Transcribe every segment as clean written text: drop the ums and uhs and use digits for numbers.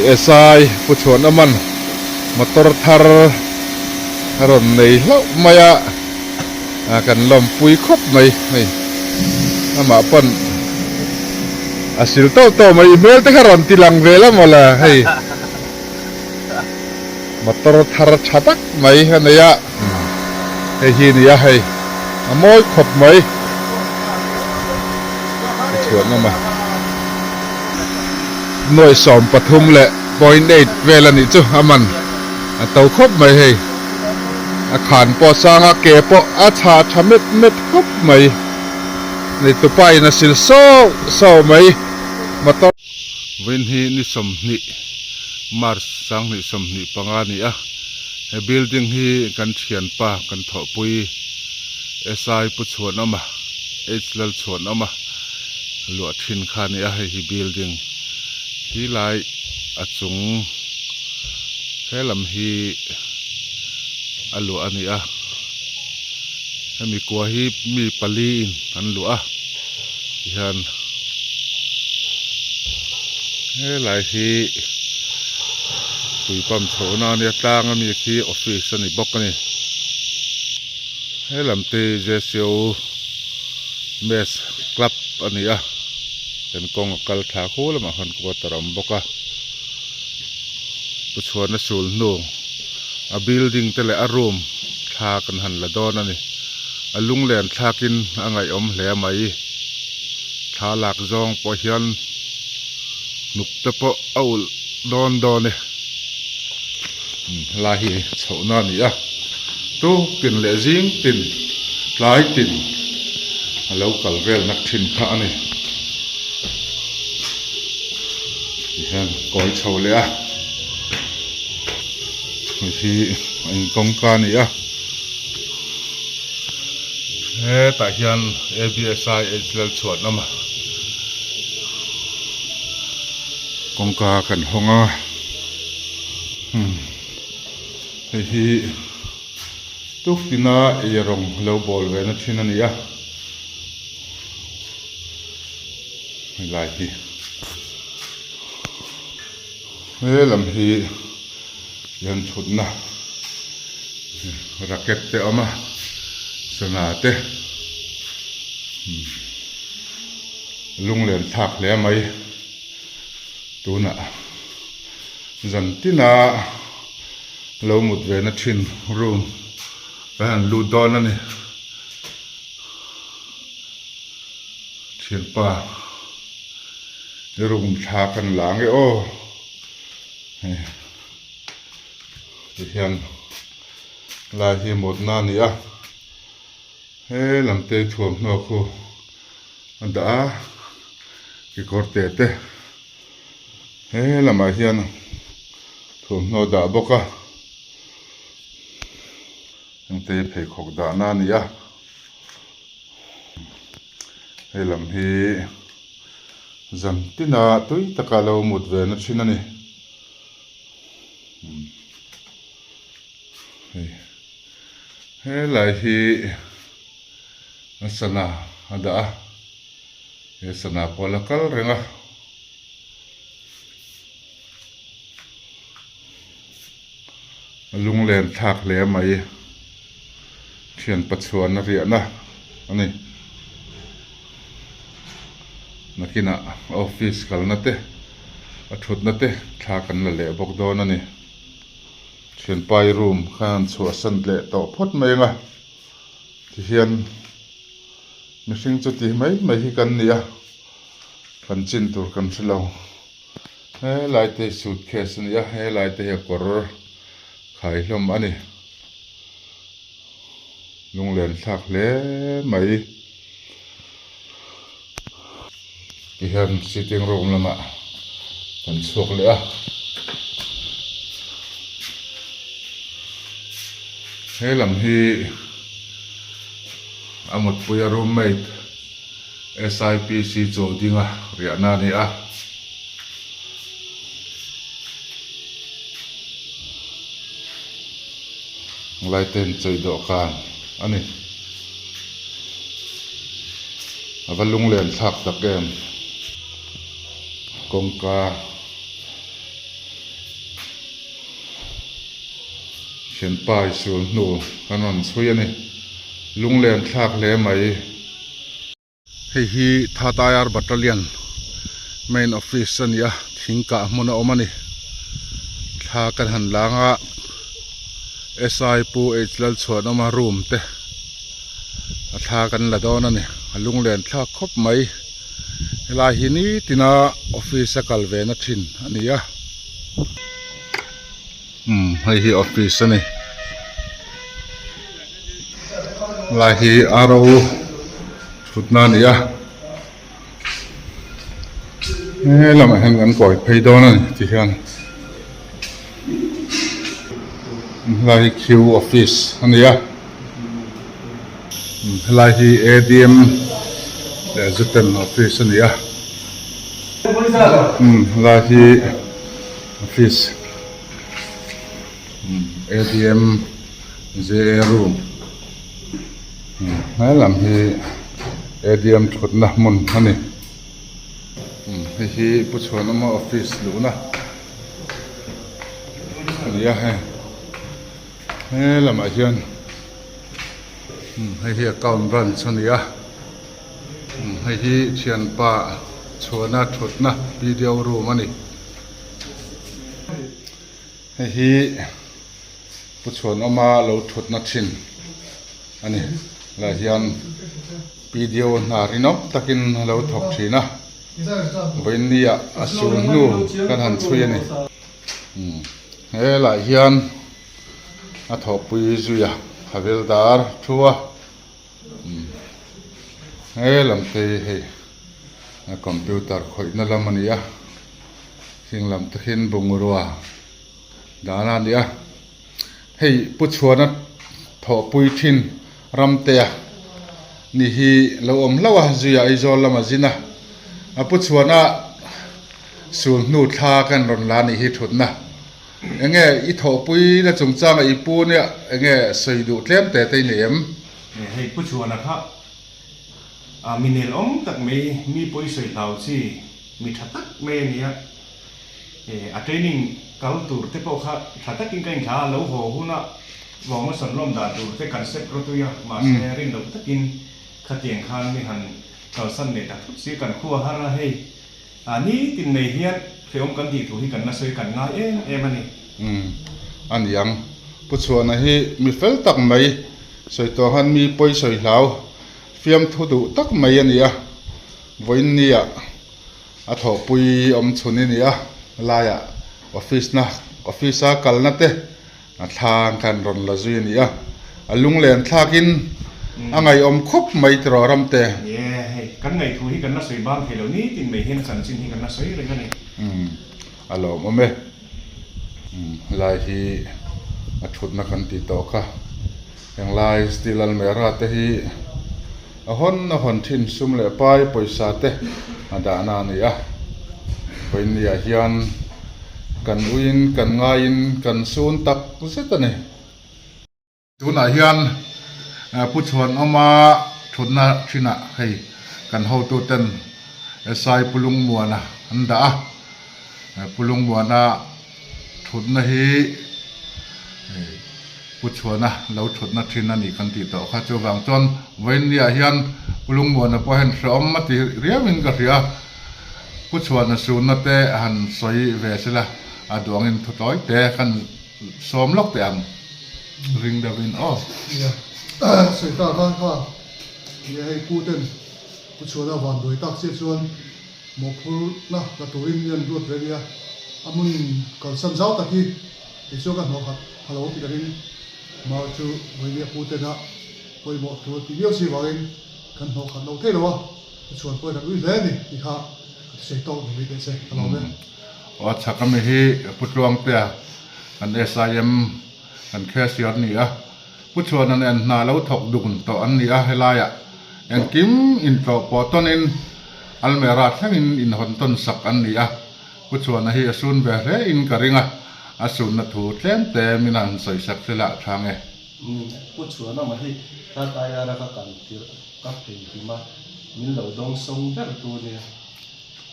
เอสไอผู้ชวนน้ำมันมอเตอร์ทาร์รถในแล้วมายากันลมปุยครบไหมนี่น้ำมาปนอาศิลโตโตมาอีเมลแต่ก็รอนติลังเวลมาละให้มอเตอร์ทาร์ชัดักไหมฮะเนี่ยให้ฮีนี่ให้อโมยครบไหมชวนน้ำมาหน่วยสอมปทุมแหละ0.8เวลานี่จ้ามันเต่าครบไหมให้อาคารปอสร้างเก็บปออาชาชมิดเม็ดครบไหมในตัวไปน่ะสิลโซ่ไหมมาต่อวินฮีนิสมนิมาร์สังนิสมนิปังอานี่ให้บิลดิ้งฮีกันเขียนป่ากันถอปุยเอสไอปุชวนออกมาเอชลชวนออกมาหลวดชินคานี่ให้ฮีบิลดิ้งฮีไลอาจุงแค่ลำฮีอันหลวอันนี้ให้มีกัวฮีมีปลีนอันหลวยันให้หลายฮีปุยปั๊มโฉนาเนี่ยตั้งมีที่ออฟฟิศนี่บอกนี่ให้ลำตีเจสิโอเมสคลับอันนี้เป็นกองกัลถาคู่แล้วมาหันกัวตรมบอกผู้ชวนนัสูลนูบิลดิ้งแต่ละอารมณ์ทากันหันละดอนนี่ลุงแหลนทากินอะไรแหลมไหมทาหลักจองปอยันหนุกตะปอเอาดอนเนี่ยลายเฉาหน้านี่ตู้กินเลซิงตินลายตินแล้วกัลเวลนักชินข้านี่ยันก้อยเฉาเลยที่อันกองการนี่แต่ยัน ABSI เอชเลชวดน้ำกองการกันห้องที่ทุกที่น่าเอรงเลวบอลเวนัชินันนี่ไม่ไล่ที่ลำที่ยันชุดนะรักเก็ตเตอมาสนาเตลุงเลียนทักแล้วไหมตัวน่ะจันที่น่ะเราหมดเวนัชินรูมไปหันลูดอนนั่นนี่เชียนป่ารูมทักกันหลังโอ้ที่ยันลายที่หมดหน้านี่ลำเตยถ่วมนคูอันดากิกอร์เตเตลำมาเฮียนถ่วมนดาบกลำเตยเพกหกดาหน้านี่ลำฮีจันตินาตุยตะกาลาวหมดเวนัชินันนี่หลายที่สนาadaสนาพอละกัลเรงลุงเล่นทักเลี้ยไหมเชียนปัจจุบันเรียนนะอันนี้นักกินออฟฟิศกันนั่นเตะชุดนั่นเตะทักกันละเละบอกโดนนั่นนี่เชียนไปรูมข้างชัวสันเละต่อพดไม่ไงที่เฮียนไม่สิ่งจุดที่ไม่ที่กันเนี่ยกันจินตัวกันสลาวหลายเตะสุดเคสเนี่ยหลายเตะกอร์ขายลมอันนี้ลุงเล่นทักเละไหมที่เฮียนสิติงรูมละมากันสุกเลยลำฮีอามุดปุยรูมเมท SIPC โจดิงเรียนนานี่ไล่เต้นใจดอกกันอันนี้อาลุงเล่นทักตะเกมกงกา thian pai sul nu kanon suya ni lunglen thak le mai hei hi Thatayar battalion main office ania thingka mona omani thla kan han langa SI pu hlal chhuan oma room te a thla kan la dawn ani a lunglen thla khop mai helai hi ni tina office a kal ve na thin ania hei hi office ani lai hi aro thutna ania lama hen kan koi phei dawn ani ti hian lai Q office ania lai hi ADM le zutem office ania lai hi office ADM ZA room lam hi ADM thutna mun ani hi puchhuan ama office luna ania he lama hian hi account branch ania hi thian pa chhuana thutna video room ani hi puchhuan ama lo thutna thin ani la hian video na rinop takin lo thok thina voinia asul nu kan han chui ani he la hian a thok pui zuya havildar thua he lam te he a computer khoina lam ania thing lam takhin bungurwa dana nia hei puchhuana tho pui thin ramte ni hi lo om lawa zuya izol lama zina a puchhuana sul nu thla kan ron la ni hi thutna enge I tho pui na chungchang I pu ne enge soidu tlem te te nem hei puchhuana kha a minel om tak me mi poi soi tau chi mi thatak me nia a training culture te po kha thatak king kain kha lo ho huna wong ma son lom da tur te concept ro tu ya ma se rin lo takin khatiang khan mi han kal san ne ta thut si kan khuwa hara hei ani tin nei hian feom kan di thu hi kan na soi kan nga em ani an yang puchhuana hi mi fel tak mai soi to han mi poi soi hlau fiam thu du tak mai ania voin nia a tho pui om chuni nia laya office a kalna te a thang kan ron la zui nia a lunglen thlakin angai om khop mai tro ramte hei kan ngai thu hi kan na soi bang helo ni tin mai hian san chin hi kan na soi re ngani alo mame lai hi a thutna kan ti to kha eng lai still al mera te hi a hon thin sum le pai poisa te ada na ni a poin ya hian kan uin kan ngain kan sun tak setane tuna hian puchhuan oma thutna thina hei kan ho tu ten SI pulung muana anda pulung muana thutna hi puchhuana lo thutna thina ni kan ti to kha chu wang chon voin ya hian pulung muana po hen hrom ma ti riawin ka ria puchhuana sunna te han soi ve sela aduangin thutoi te kan som lok te am ring da win soi ta kha ye hei puten puchhuana van doi tak che chuan mo phur na ka turin yan ruat re ya amun kal sam zau taki e chu ka no khat halo ti darin ma chu voinia putena poi mo thu ti yo si wain kan no khat no the lo chuan poi na ui le ni ti kha sei to ni te se halo me o chakame hi putluang te kan SIM kan khasiat ni a puchhuan an na lo thok dun to an ni a helaya en kim in to potonin almera thangin in honton sak an ni a puchhuan hi asun ve re in karinga asun na thu tlem te minan soi sak sela thange puchhuana ma hi Thatayar ka kan tir ka ti ma min lo dong song ber tu ni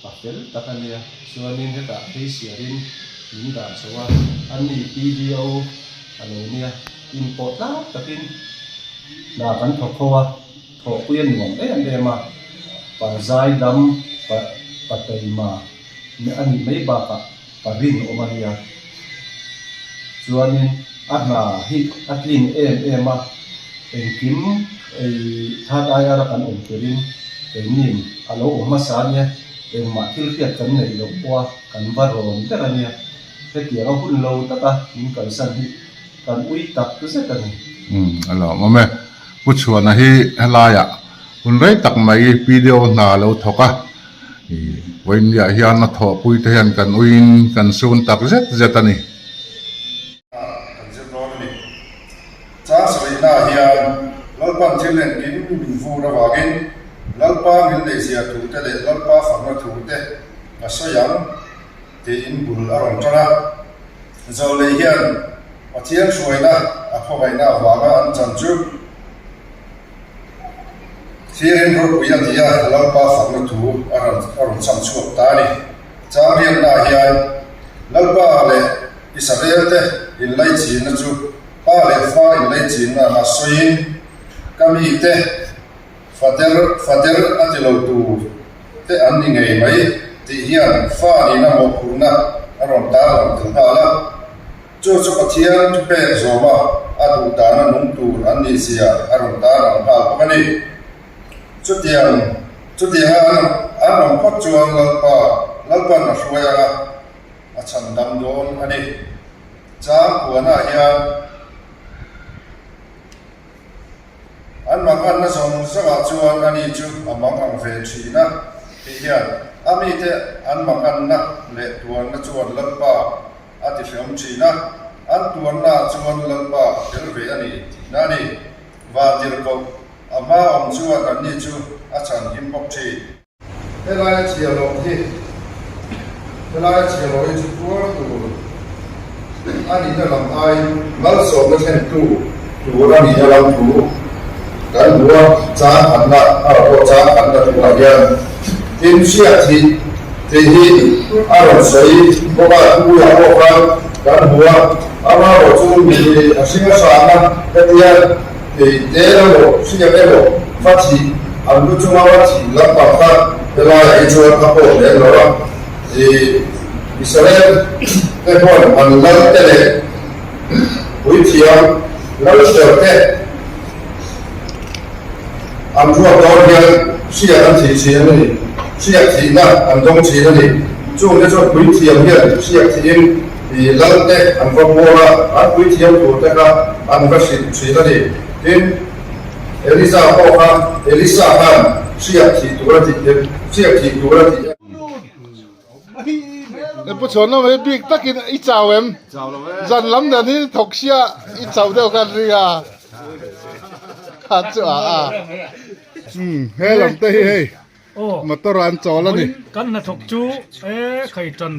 papel takania suanin heta theisiarin min dan sowa ani video อะไรเนี่ยอินโพตแล้วตะกินด่ากันถกเขาถกเปลี่ยนหน่วงอันเดียมาปะใจดำปะเตยมาเนี่ยอันนี้ไม่บากะปะริงออกมาเนี่ยส่วนนี้อัดมาฮิอัดลิงมาเป็นกิมถ้าได้อะไรกันองค์ตัวนี้เป็นนิ่มอันเราออกมาสานเนี่ยเป็นมาที่เรียกกันในหลวงพ่อกันบารอนแต่ละเนี่ยแต่เกี่ยวกับหุ่นเราตะกะยิ่งกันสันที่กันอุ้ยตักตัวเสียกัน alo mame puchua na hi helaya un rei tak mai video na lo thoka wain ya hian na tho pui te hian kan uin kan sun tak zet ani cha soi na hian lalpan thilen kin min fu ra wagin lalpa min le sia thu te le lalpa phang na thu te a soyang te in bul arong tana zo le hian pathian suaina a phawai na waga an chan chu thirin ro puya dia lalpa phang na thu arong cham chu ta ni cha rian na hian lalpa le Israel te in lai chi na chu pa le fa in lai chi na na soin kami te fader atilo tu te an ni ngei mai ti hian fa ni na mo kurna aron ta ron thal hala chu pathian tu pe zoma adu ta na nung tu an ni sia aron ta ron ha ko ni chu tiang an ron pat chuan lalpa na hruaya a chan dam don ani cha kuana hian an mang an na song sanga chuan ani chu amang ang ve thina ti hian ami te an mang an na le tuan na chuan lalpa ati fiam thina an tuan na chuan lalpa tel ve ani na ni wa dir ko ama om chuan an ni chu a chan him bok thi helai chialo hi helai chialo hi chu tuar tu ani na lam ai mal so na then tu ra ni na lam tu kan hua cha anna aro cha anna tu hian tin sia thi te hi aro sei boba tu ya bo kan hua ama ro chu ni asinga sa na petia te ro sia ro fa chi an lu chu ma wa chi la pa fa de la ai chu ka po le lo ra Israel te pon an la te le ui thiam lo se te an thua dor hian sia an thi chi ani sia thi na an dong chi ani chu ne chu ui thiam hian sia thim i lal te an va pora an ui thiam tu te ka an va si chi ani tin Elisa han sia thi tu ra thi e puchua na mai big takin I chawem zan lam da ni thok sia I chaw deu kan ria kha chu a he lam te hi hey motor an chaw la ni kan na thok chu khai chan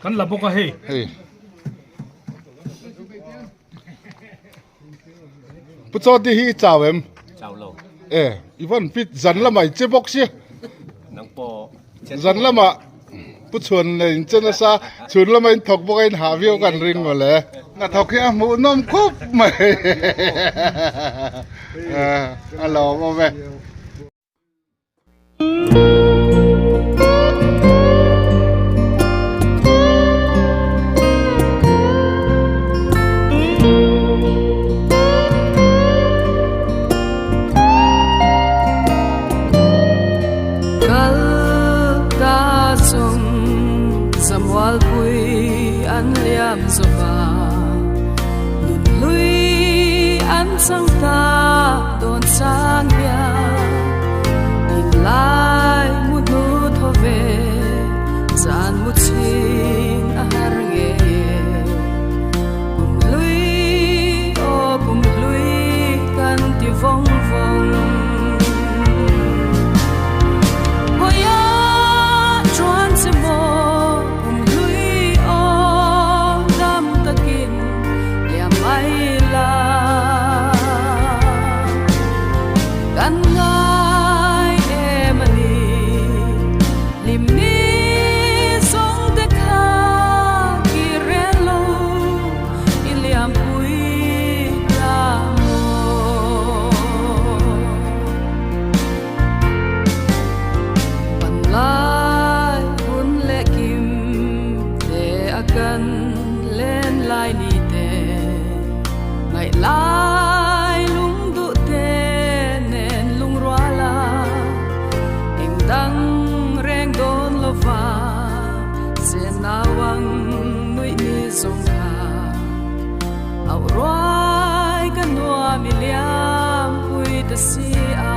kan la boka he hey puchua ti hi chawem chào lâu ivan pit zan la mai che bok sia nang po zan la ma puchuan le chen sa chun la mai thok bok in ha view kan ring ma le na thok ya mu nom khop mai alo mo ve Samwal pui an liam zoba nun lui an sang ta don sang ya in lai mu nu thove zan mu chin a har nge bum lui kan ti vong vong hoya chuan se mo kan ngai em va se na wang nui ni song kha au roi kan noa mi liam pui ta si a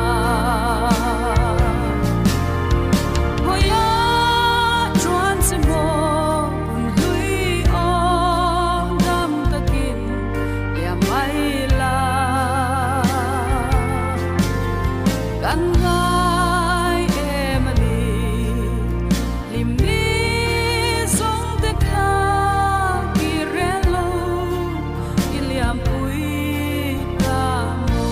hoya chuan se mo un hui on dam takin ya mai la kan ngai em ani lim ni song te kha ki re lo ki liam pui ta mo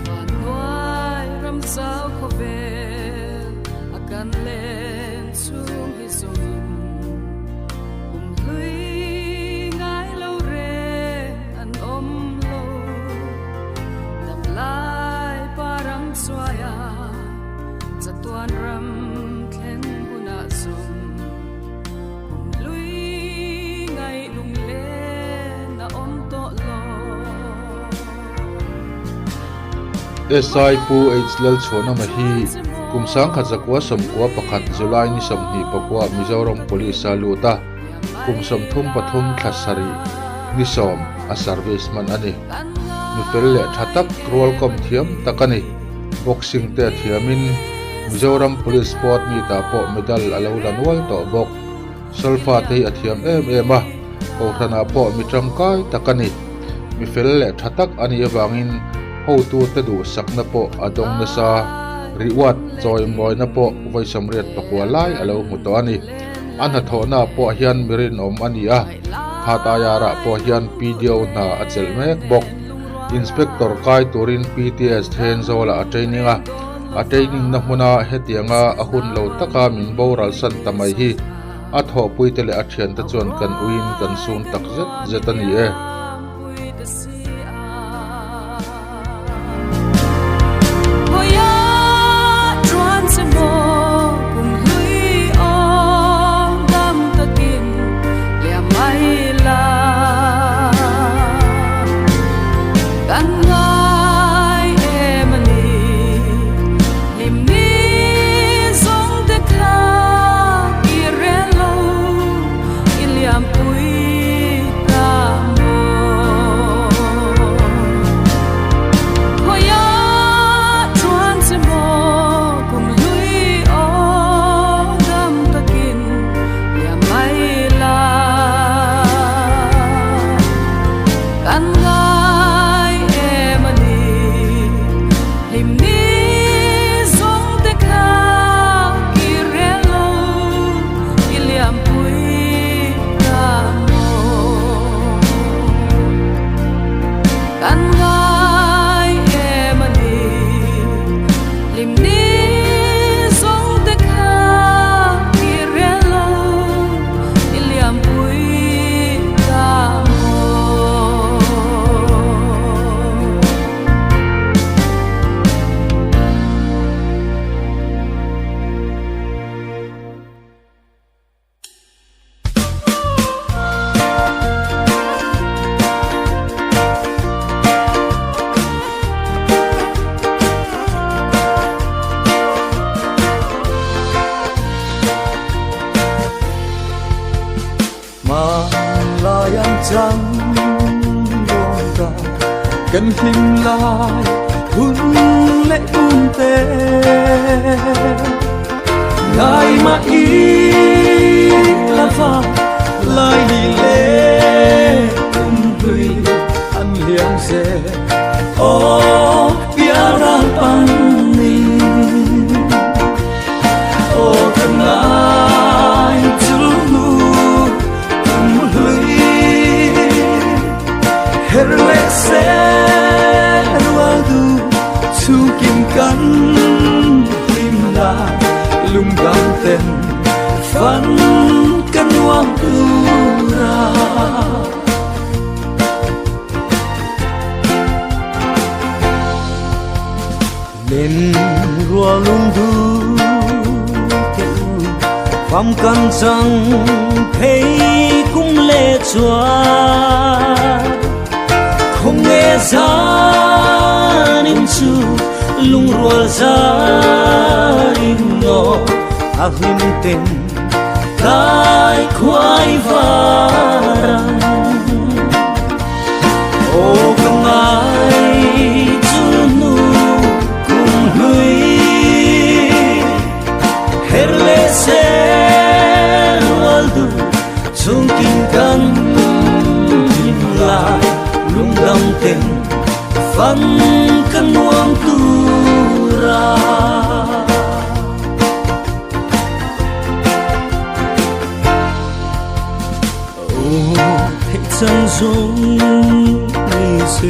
Vanwai ram sao ko ve akan len chung hi songin hui ngai lo re an om lo dam lai parang swaya chatuan ram thlen buna zum lui ngai lung le na om to lo SI pu HLL chona ma hi kumsang khajakwa somkwa pakhat July ni somni pakwa Mizoram Police aluta kumsom thum pathum thlasari ni som a serviceman ani mi pelle thatak rol kom thiam takani boxing te thiamin Mizoram Police Sport mi ta po medal alo lanwal to bok solfa te athiam em a ko thana po mi tangkai takani mi pelle thatak ani awangin ho tu te du sakna po adong na sa riwat joy moy na po vai samriat pakwa lai alo muto ani an ha thona po hian mirin om ani a khata yara po hian PDO na achel mek bok inspector kai turin PTS then zola a training na huna hetianga a hun lo taka min boral san tamai hi a tho puitele a thian ta chon kan uin kan sun tak zet ani e trăng đôi ta cần hình lại hun lệ un tê ngài mà ý là pha lại đi lệ tùy ăn liang dê ô bia ra băng ninh ô thân ai chú Herwe se ruadu chu kim kan tim la lung dam ten fan kan wang ura lên rùa lung thu kêu phàm căn rằng thấy cũng lệ chúa không nghe ra nên chú lung rùa ra in ngõ ác linh tên cái khoai vàng ô không ai chú nu cùng lui hết lệ sẽ luôn đủ chung kinh căn nhìn lại lung đam tên phân căn nuông tu ra chân dung đi xe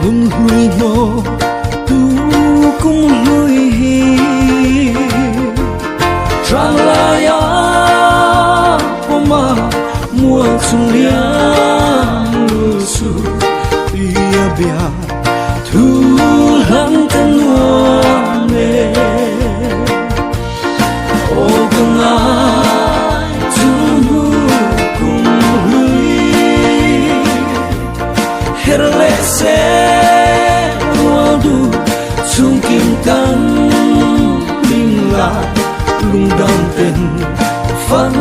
lung hui nó tu cũng lui hi trang la ya oma mua chung liang lu su bia bia thu lăng thân hoa mê ô cùng ai chung Herle se wadu chung kim kan ling la lung dam ten fan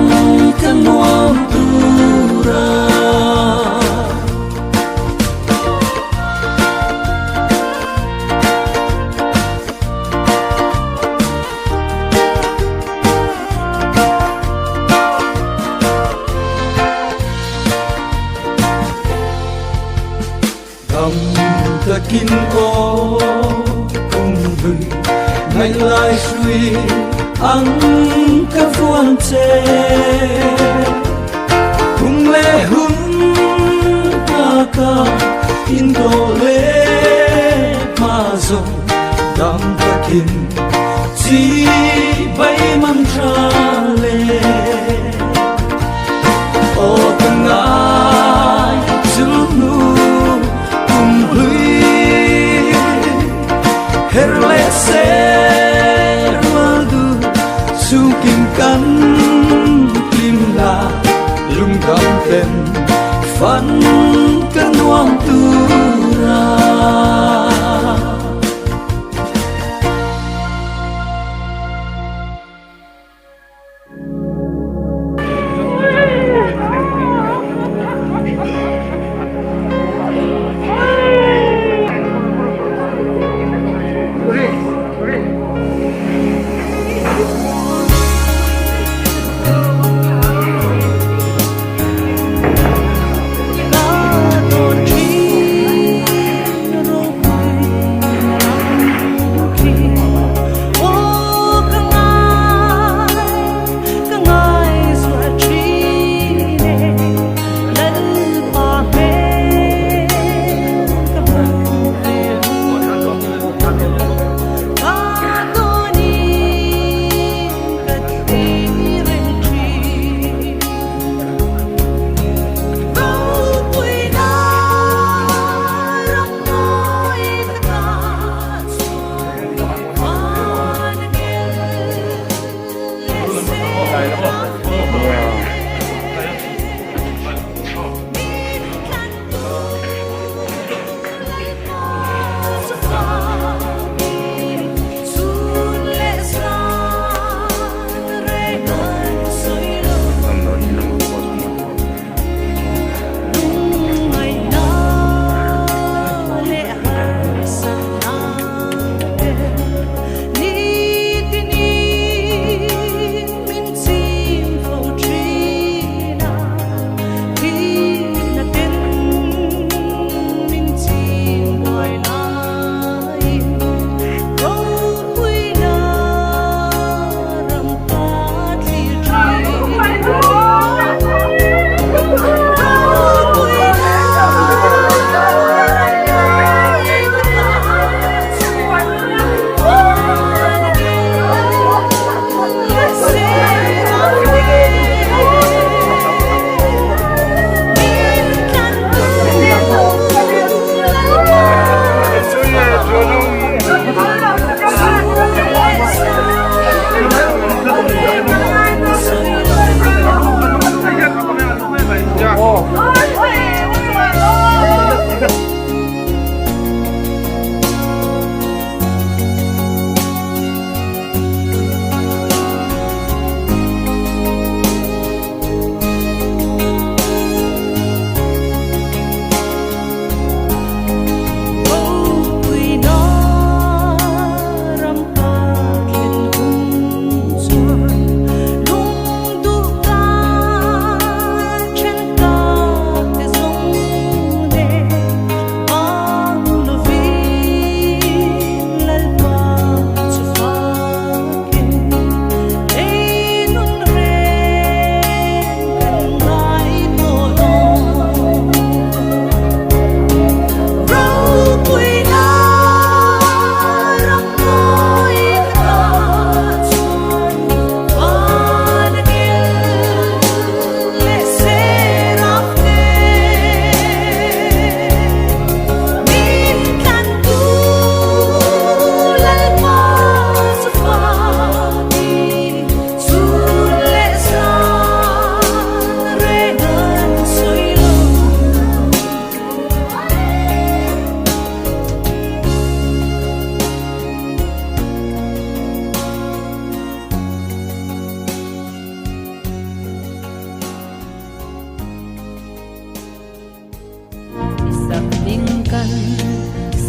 kan wam tura ta kinh ô cùng vui ngày lại suy ăn các vuông chè cùng lệ hương ca in đồ lệ mà rong đam ta kinh chỉ bay mang tra lệ ô từng ai chú nu Herle se wadu chung kim kan kim la lung dam ten fan kan wam tu ra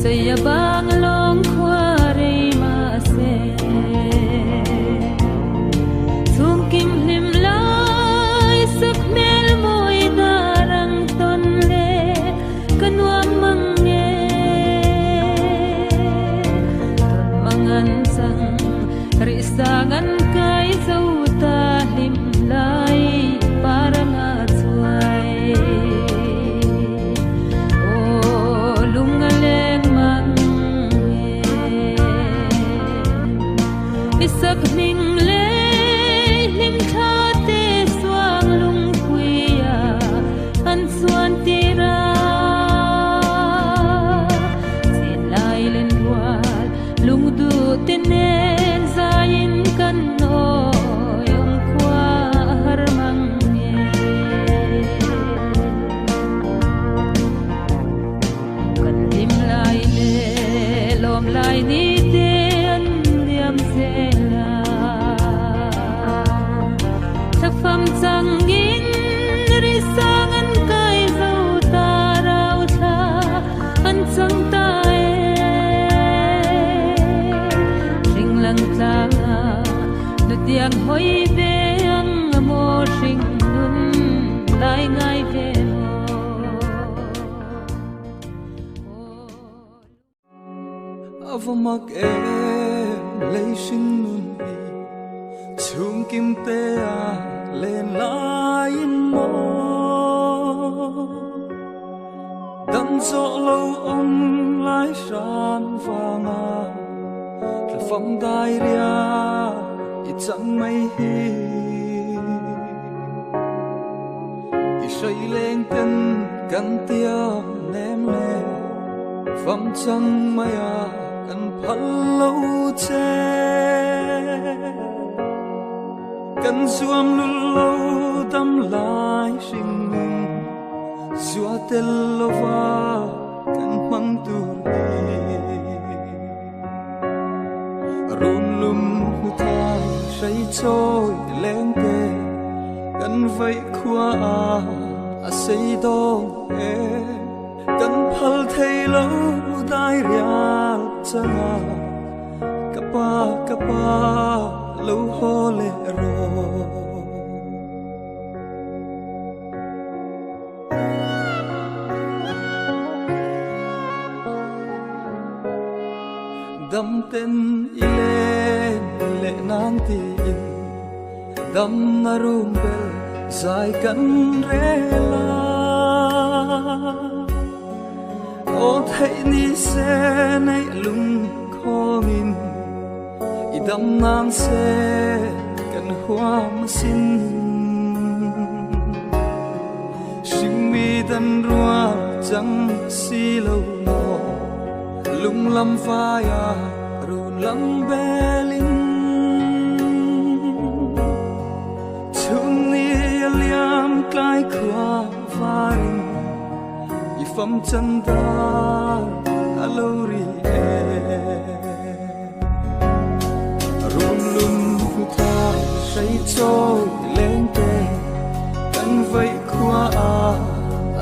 Saya bang long khware ma se Thum kim lim lai sak mel moi darang ton le kanwa mange ton mangan sang risangan kai zauta lim lai parang atwai Isak ming le lim tha te swang lung kuya an suan tira sin lai len wal lung du tenen zain kan no yong kwa har mang kan lim lai le lom lai ni te an diam se Pham changin risangan kai zo tarau tha an chang ta ring lang tlang nu tiang hoi ve ang mo ring nun lai ngai ve Avamak lei shin nun hi chung kim te lên lại mò đâm gió lâu ông lái sàn vàng là phong đai ria ít chẳng mây hi ít say lên tên căn tia ném lệ phong chẳng mây căn phật lâu che cần zuam lul lâu tâm lại sinh zua tel lova cần mang tu run lum hu thai say trôi lên tê cần vẫy khua say đong cần phal thay lâu tai rial changa kapa lâu ho lệ ro đâm tên ile lệ nan tin đâm na rum bel dài cắn rela ô thấy ni se nay lung khongin idam nan se kan hoa ma sin shimi dan rua chang si lo no lung lam phaya run lam belin chung ni liam klai khwa farin ifam chanda alori say trôi lên tê căn vẫy khua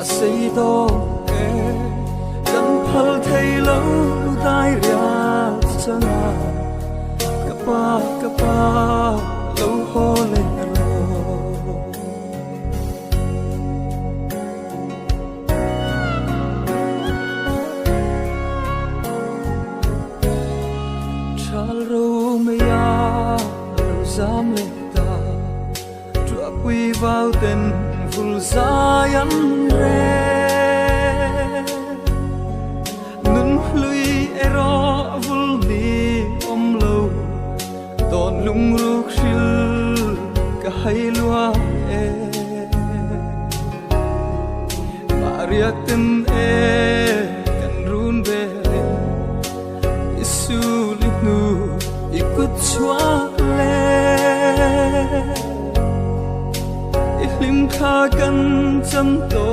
say đo căn phal thay lâu tai ria changa kapa lâu ho lệ ro chal ro me ya zam le quy vào tên vul zayan re nun lui ero vul ni lâu don lung ruk shil ka hai lua maria ten kan run be isu linu ikut chua le lim kha kan cham to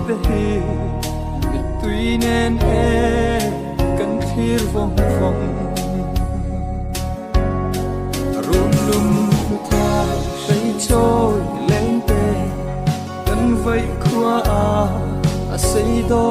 te hi tui nen kan thir vong rum lum tha say trôi lên tê kan vẫy khua say do